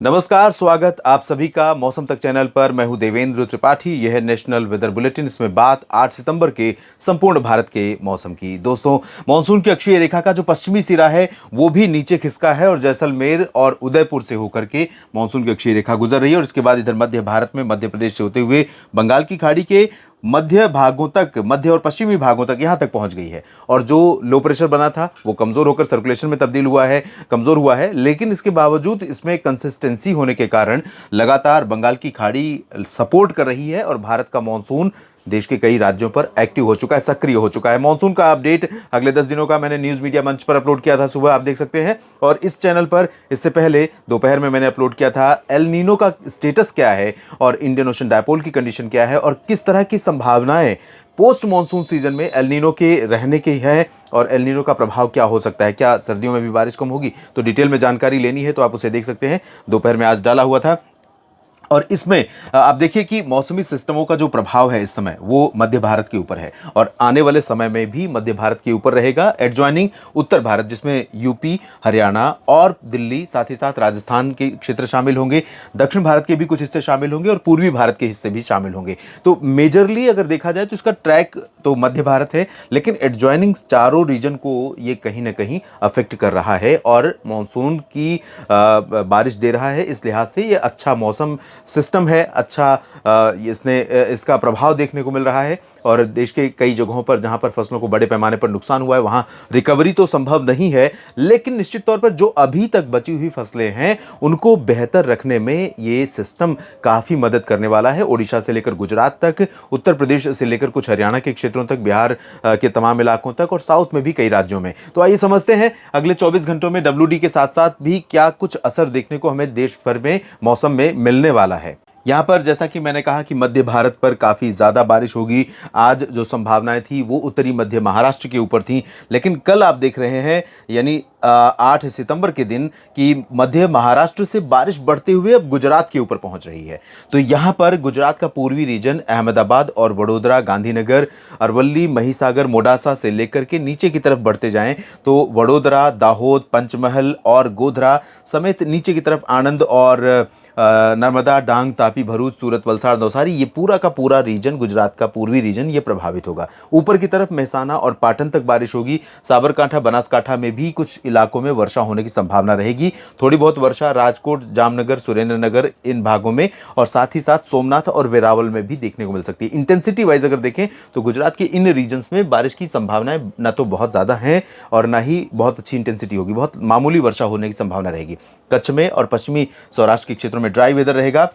नमस्कार, स्वागत आप सभी का मौसम तक चैनल पर। मैं हूं देवेंद्र त्रिपाठी। यह है नेशनल वेदर बुलेटिन। इसमें बात 8 सितंबर के संपूर्ण भारत के मौसम की। दोस्तों, मानसून की अक्षीय रेखा का जो पश्चिमी सिरा है वो भी नीचे खिसका है और जैसलमेर और उदयपुर से होकर के मानसून की अक्षीय रेखा गुजर रही है और इसके बाद इधर मध्य भारत में मध्य प्रदेश से होते हुए बंगाल की खाड़ी के मध्य भागों तक, मध्य और पश्चिमी भागों तक यहां तक पहुंच गई है। और जो लो प्रेशर बना था वो कमजोर होकर सर्कुलेशन में तब्दील हुआ है, कमजोर हुआ है। लेकिन इसके बावजूद इसमें कंसिस्टेंसी होने के कारण लगातार बंगाल की खाड़ी सपोर्ट कर रही है और भारत का मानसून देश के कई राज्यों पर एक्टिव हो चुका है, सक्रिय हो चुका है। मानसून का अपडेट अगले 10 दिनों का मैंने न्यूज मीडिया मंच पर अपलोड किया था, सुबह आप देख सकते हैं। और इस चैनल पर इससे पहले दोपहर में मैंने अपलोड किया था एल नीनो का स्टेटस क्या है और इंडियन ओशन डायपोल की कंडीशन क्या है और किस तरह की संभावनाएं पोस्ट मानसून सीजन में एल नीनो के रहने की है और एल नीनो का प्रभाव क्या हो सकता है। क्या सर्दियों में भी बारिश कम होगी? तो डिटेल में जानकारी लेनी है तो आप उसे देख सकते हैं। दोपहर में आज डाला हुआ था। और इसमें आप देखिए कि मौसमी सिस्टमों का जो प्रभाव है इस समय वो मध्य भारत के ऊपर है और आने वाले समय में भी मध्य भारत के ऊपर रहेगा। एडजॉइनिंग उत्तर भारत, जिसमें यूपी, हरियाणा और दिल्ली, साथ ही साथ राजस्थान के क्षेत्र शामिल होंगे, दक्षिण भारत के भी कुछ हिस्से शामिल होंगे और पूर्वी भारत के हिस्से भी शामिल होंगे। तो मेजरली अगर देखा जाए तो इसका ट्रैक तो मध्य भारत है, लेकिन एडजॉइनिंग चारों रीजन को ये कहीं ना कहीं अफेक्ट कर रहा है और मानसून की बारिश दे रहा है। इस लिहाज से ये अच्छा मौसम सिस्टम है, अच्छा इसका प्रभाव देखने को मिल रहा है। और देश के कई जगहों पर जहां पर फसलों को बड़े पैमाने पर नुकसान हुआ है वहां रिकवरी तो संभव नहीं है, लेकिन निश्चित तौर पर जो अभी तक बची हुई फसलें हैं उनको बेहतर रखने में ये सिस्टम काफी मदद करने वाला है। ओडिशा से लेकर गुजरात तक, उत्तर प्रदेश से लेकर कुछ हरियाणा के क्षेत्रों तक, बिहार के तमाम इलाकों तक और साउथ में भी कई राज्यों में। तो आइए समझते हैं अगले 24 घंटों में डब्ल्यूडी के साथ साथ भी क्या कुछ असर देखने को हमें देश भर में मौसम में मिलने वाला है। यहाँ पर जैसा कि मैंने कहा कि मध्य भारत पर काफ़ी ज़्यादा बारिश होगी। आज जो संभावनाएं थी वो उत्तरी मध्य महाराष्ट्र के ऊपर थी, लेकिन कल आप देख रहे हैं यानी 8 सितंबर के दिन कि मध्य महाराष्ट्र से बारिश बढ़ते हुए अब गुजरात के ऊपर पहुंच रही है। तो यहाँ पर गुजरात का पूर्वी रीजन अहमदाबाद और वडोदरा, गांधीनगर, अरवल्ली, महिसागर, मोडासा से लेकर के नीचे की तरफ बढ़ते जाएं तो वडोदरा, दाहोद, पंचमहल और गोधरा समेत नीचे की तरफ आनंद और नर्मदा, डांग, तापी, भरूच, सूरत, वलसाड़, नवसारी, ये पूरा का पूरा रीजन, गुजरात का पूर्वी रीजन, ये प्रभावित होगा। ऊपर की तरफ मेहसाना और पाटन तक बारिश होगी। साबरकांठा, बनासकांठा में भी कुछ इलाकों में वर्षा होने की संभावना रहेगी। थोड़ी बहुत वर्षा राजकोट, जामनगर, सुरेंद्रनगर, इन भागों में और साथ ही साथ सोमनाथ और वेरावल में भी देखने को मिल सकती है। इंटेंसिटी वाइज अगर देखें तो गुजरात के इन रीजन्स में बारिश की संभावनाएं ना तो बहुत ज़्यादा हैं और ना ही बहुत अच्छी इंटेंसिटी होगी, बहुत मामूली वर्षा होने की संभावना रहेगी। कच्छ में और पश्चिमी सौराष्ट्र के क्षेत्रों में ड्राई वेदर रहेगा।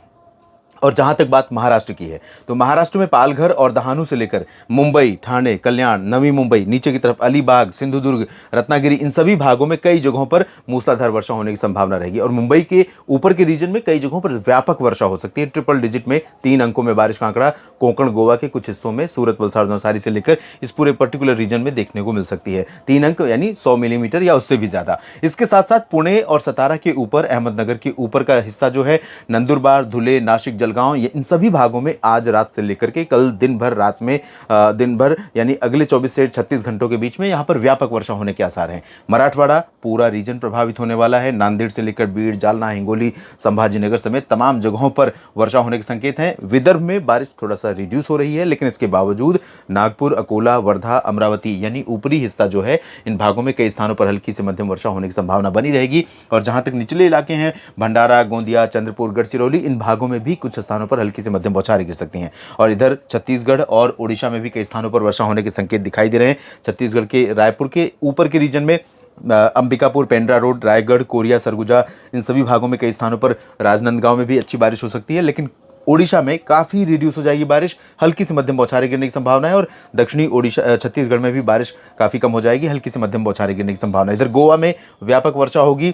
और जहां तक बात महाराष्ट्र की है तो महाराष्ट्र में पालघर और दहानू से लेकर मुंबई, ठाणे, कल्याण, नवी मुंबई, नीचे की तरफ अलीबाग, सिंधुदुर्ग, रत्नागिरी, इन सभी भागों में कई जगहों पर मूसलाधार वर्षा होने की संभावना रहेगी। और मुंबई के ऊपर के रीजन में कई जगहों पर व्यापक वर्षा हो सकती है। ट्रिपल डिजिट में 3 अंकों में बारिश का आंकड़ा कोंकण, गोवा के कुछ हिस्सों में, सूरत, वलसाड़, नवसारी से लेकर इस पूरे पर्टिकुलर रीजन में देखने को मिल सकती है। 3 अंक यानी 100 मिलीमीटर या उससे भी ज्यादा। इसके साथ साथ पुणे और सतारा के ऊपर, अहमदनगर के ऊपर का हिस्सा जो है, नंदुरबार, धुले, नासिक, जलगांव, ये इन सभी भागों में आज रात से लेकर के कल दिन भर, रात में दिन भर यानी अगले 24 से 36 घंटों के बीच में यहां पर व्यापक वर्षा होने के आसार हैं। मराठवाड़ा पूरा रीजन प्रभावित होने वाला है। नांदेड़ से लेकर बीड़, जालना, हिंगोली, संभाजीनगर समेत तमाम जगहों पर वर्षा होने के संकेत हैं। विदर्भ में बारिश थोड़ा सा रिड्यूस हो रही है, लेकिन इसके बावजूद नागपुर, अकोला, वर्धा, अमरावती यानी ऊपरी हिस्सा जो है, इन भागों में कई स्थानों पर हल्की से मध्यम वर्षा होने की संभावना बनी रहेगी। और जहां तक निचले इलाके हैं, भंडारा, गोंदिया, चंद्रपुर, गढ़चिरौली, इन भागों में भी कुछ स्थानों पर हल्की से मध्यम बौछारें गिर सकती हैं। और इधर छत्तीसगढ़ और ओडिशा में भी कई स्थानों पर वर्षा होने के संकेत दिखाई दे रहे हैं। छत्तीसगढ़ के रायपुर के ऊपर के रीजन में अंबिकापुर, पेंड्रा रोड, रायगढ़, कोरिया, सरगुजा, इन सभी भागों में कई स्थानों पर, राजनांदगांव में भी अच्छी बारिश हो सकती है। लेकिन ओडिशा में काफ़ी रिड्यूस हो जाएगी बारिश, हल्की से मध्यम बौछारें गिरने की संभावना है। और दक्षिणी ओडिशा, छत्तीसगढ़ में भी बारिश काफ़ी कम हो जाएगी, हल्की से मध्यम बौछारें गिरने की संभावना है। इधर गोवा में व्यापक वर्षा होगी,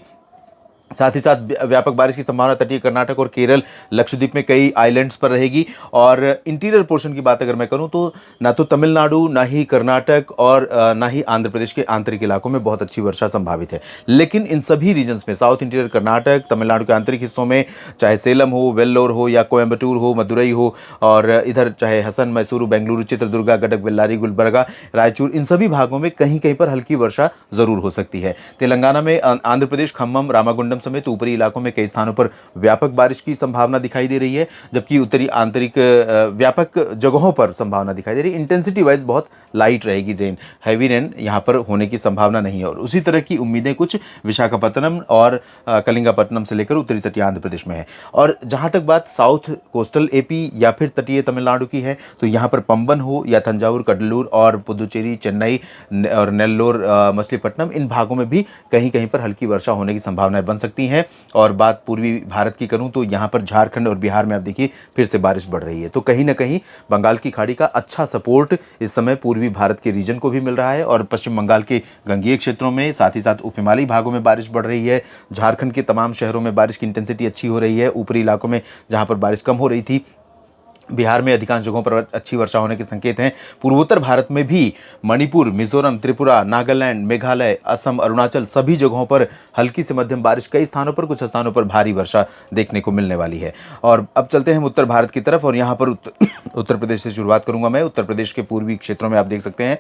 साथ ही साथ व्यापक बारिश की संभावना तटीय कर्नाटक और केरल, लक्षद्वीप में कई आइलैंड्स पर रहेगी। और इंटीरियर पोर्शन की बात अगर मैं करूं तो ना तो तमिलनाडु, ना ही कर्नाटक और ना ही आंध्र प्रदेश के आंतरिक इलाकों में बहुत अच्छी वर्षा संभावित है। लेकिन इन सभी रीजन्स में, साउथ इंटीरियर कर्नाटक, तमिलनाडु के आंतरिक हिस्सों में, चाहे सेलम हो, वेल्लोर हो या कोयम्बटूर हो, मदुरई हो, और इधर चाहे हसन, मैसूरू, बेंगलुरु, चित्रदुर्गा, गडक, बेल्लारी, गुलबर्गा, रायचूर, इन सभी भागों में कहीं कहीं पर हल्की वर्षा जरूर हो सकती है। तेलंगाना में, आंध्र प्रदेश, खम्मम, रामागुंडम समेत ऊपरी इलाकों में कई स्थानों पर व्यापक बारिश की संभावना दिखाई दे रही है, जबकि उत्तरी आंतरिक व्यापक जगहों पर संभावना दिखाई दे रही है। इंटेंसिटी वाइज बहुत लाइट रहेगी रेन, हैवी रेन यहाँ पर होने की संभावना नहीं है। और उसी तरह की उम्मीदें कुछ विशाखापत्तनम और कलिंगापट्टनम से लेकर उत्तरी तटीय आंध्र प्रदेश में है। और जहाँ तक बात साउथ कोस्टल एपी या फिर तटीय तमिलनाडु की है, तो यहाँ पर पंबन हो या तंजावुर, कडलूर और पुदुचेरी, चेन्नई और नेल्लोर, मछलीपट्टनम, इन भागों में भी कहीं कहीं पर हल्की वर्षा होने की संभावनाएं बन सकती हैं। और बात पूर्वी भारत की करूं तो यहाँ पर झारखंड और बिहार में आप देखिए फिर से बारिश बढ़ रही है। तो कहीं ना कहीं बंगाल की खाड़ी का अच्छा सपोर्ट इस समय पूर्वी भारत के रीजन को भी मिल रहा है और पश्चिम बंगाल के गंगेय क्षेत्रों में, साथ ही साथ उप हिमालयी भागों में बारिश बढ़ रही है। झारखंड के तमाम शहरों में बारिश की इंटेंसिटी अच्छी हो रही है। ऊपरी इलाकों में जहाँ पर बारिश कम हो रही थी, बिहार में अधिकांश जगहों पर अच्छी वर्षा होने के संकेत हैं। पूर्वोत्तर भारत में भी मणिपुर, मिजोरम, त्रिपुरा, नागालैंड, मेघालय, असम, अरुणाचल, सभी जगहों पर हल्की से मध्यम बारिश, कई स्थानों पर, कुछ स्थानों पर भारी वर्षा देखने को मिलने वाली है। और अब चलते हैं हम उत्तर भारत की तरफ और यहाँ पर उत्तर प्रदेश से शुरुआत करूंगा मैं। उत्तर प्रदेश के पूर्वी क्षेत्रों में आप देख सकते हैं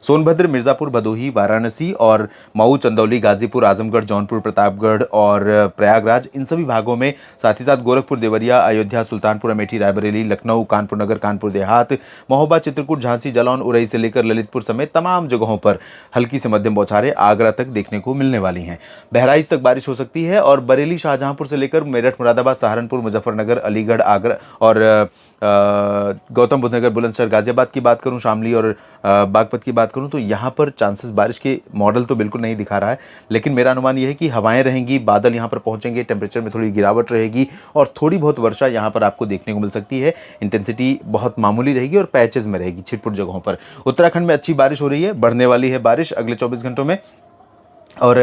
सोनभद्र, मिर्ज़ापुर, भदोही, वाराणसी और मऊ, चंदौली, गाजीपुर, आजमगढ़, जौनपुर, प्रतापगढ़ और प्रयागराज, इन सभी भागों में, साथ ही साथ गोरखपुर, देवरिया, अयोध्या, सुल्तानपुर, अमेठी, रायबरेली, लखनऊ, कानपुर नगर, कानपुर देहात, महोबा, चित्रकूट, झांसी, जालौन, उरई से लेकर ललितपुर समेत तमाम जगहों पर हल्की से मध्यम बौछारें आगरा तक देखने को मिलने वाली हैं। बहराइच तक बारिश हो सकती है और बरेली, शाहजहांपुर से लेकर मेरठ, मुरादाबाद, सहारनपुर, मुजफ्फरनगर, अलीगढ़, आगरा और गौतम बुद्ध नगर, बुलंदशहर, गाजियाबाद की बात करूं, शामली और बागपत की बात करूं तो यहाँ पर चांसेस बारिश के मॉडल तो बिल्कुल नहीं दिखा रहा है, लेकिन मेरा अनुमान यह है कि हवाएं रहेंगी, बादल यहाँ पर पहुंचेंगे, टेम्परेचर में थोड़ी गिरावट रहेगी और थोड़ी बहुत वर्षा यहाँ पर आपको देखने को मिल सकती है। इंटेंसिटी बहुत मामूली रहेगी और पैचेज में रहेगी, छिटपुट जगहों पर। उत्तराखंड में अच्छी बारिश हो रही है, बढ़ने वाली है बारिश अगले 24 घंटों में। और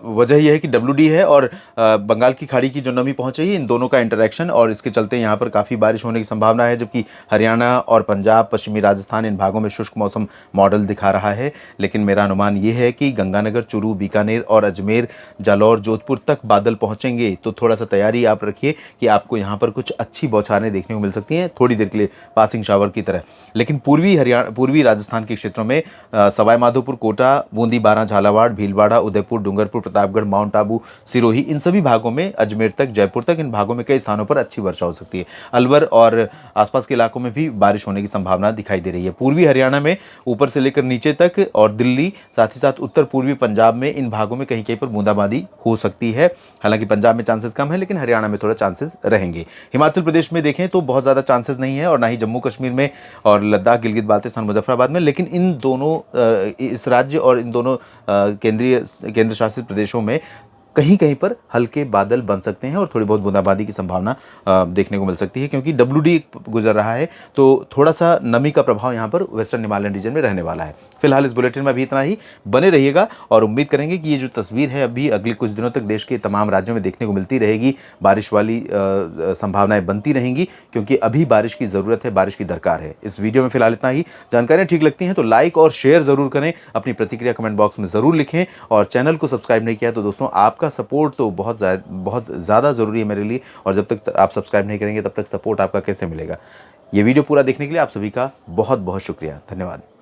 वजह यह है कि WD है और बंगाल की खाड़ी की जो नमी पहुंच रही है, इन दोनों का इंटरेक्शन, और इसके चलते यहाँ पर काफ़ी बारिश होने की संभावना है। जबकि हरियाणा और पंजाब, पश्चिमी राजस्थान, इन भागों में शुष्क मौसम मॉडल दिखा रहा है। लेकिन मेरा अनुमान ये है कि गंगानगर, चूरू, बीकानेर और अजमेर, जालौर, जोधपुर तक बादल पहुँचेंगे। तो थोड़ा सा तैयारी आप रखिए कि आपको यहाँ पर कुछ अच्छी बौछारें देखने को मिल सकती हैं, थोड़ी देर के लिए पासिंग शावर की तरह। लेकिन पूर्वी राजस्थान के क्षेत्रों में सवाई माधोपुर, कोटा, बूंदी, बारां, झालावाड़, भीलवाड़ा, उदयपुर, डूंगरपुर, प्रतापगढ़, माउंट आबू, सिरोही, इन सभी भागों में, अजमेर तक, जयपुर तक, इन भागों में कई स्थानों पर अच्छी वर्षा हो सकती है। अलवर और आसपास के इलाकों में भी बारिश होने की संभावना दिखाई दे रही है। पूर्वी हरियाणा में ऊपर से लेकर नीचे तक और दिल्ली, साथ ही साथ उत्तर पूर्वी पंजाब में, इन भागों में कहीं कहीं पर बूंदाबांदी हो सकती है। हालांकि पंजाब में चांसेस कम है, लेकिन हरियाणा में थोड़ा चांसेस रहेंगे। हिमाचल प्रदेश में देखें तो बहुत ज़्यादा चांसेस नहीं है और ना ही जम्मू कश्मीर में और लद्दाख, गिलगित बाल्टिस्तान, मुजफ्फराबाद में। लेकिन इन दोनों इस राज्य और इन दोनों केंद्र शासित प्रदेशों में कहीं कहीं पर हल्के बादल बन सकते हैं और थोड़ी बहुत बूंदाबांदी की संभावना देखने को मिल सकती है, क्योंकि WD गुजर रहा है तो थोड़ा सा नमी का प्रभाव यहाँ पर वेस्टर्न हिमालयन रीजन में रहने वाला है। फिलहाल इस बुलेटिन में अभी इतना ही। बने रहिएगा और उम्मीद करेंगे कि ये जो तस्वीर है अभी अगले कुछ दिनों तक देश के तमाम राज्यों में देखने को मिलती रहेगी। बारिश वाली संभावनाएं बनती रहेंगी, क्योंकि अभी बारिश की ज़रूरत है, बारिश की दरकार है। इस वीडियो में फिलहाल इतना ही। जानकारियाँ ठीक लगती हैं तो लाइक और शेयर ज़रूर करें, अपनी प्रतिक्रिया कमेंट बॉक्स में ज़रूर लिखें और चैनल को सब्सक्राइब नहीं किया तो दोस्तों आपका सपोर्ट तो बहुत ज़्यादा ज़रूरी है मेरे लिए, और जब तक आप सब्सक्राइब नहीं करेंगे तब तक सपोर्ट आपका कैसे मिलेगा। ये वीडियो पूरा देखने के लिए आप सभी का बहुत बहुत शुक्रिया। धन्यवाद।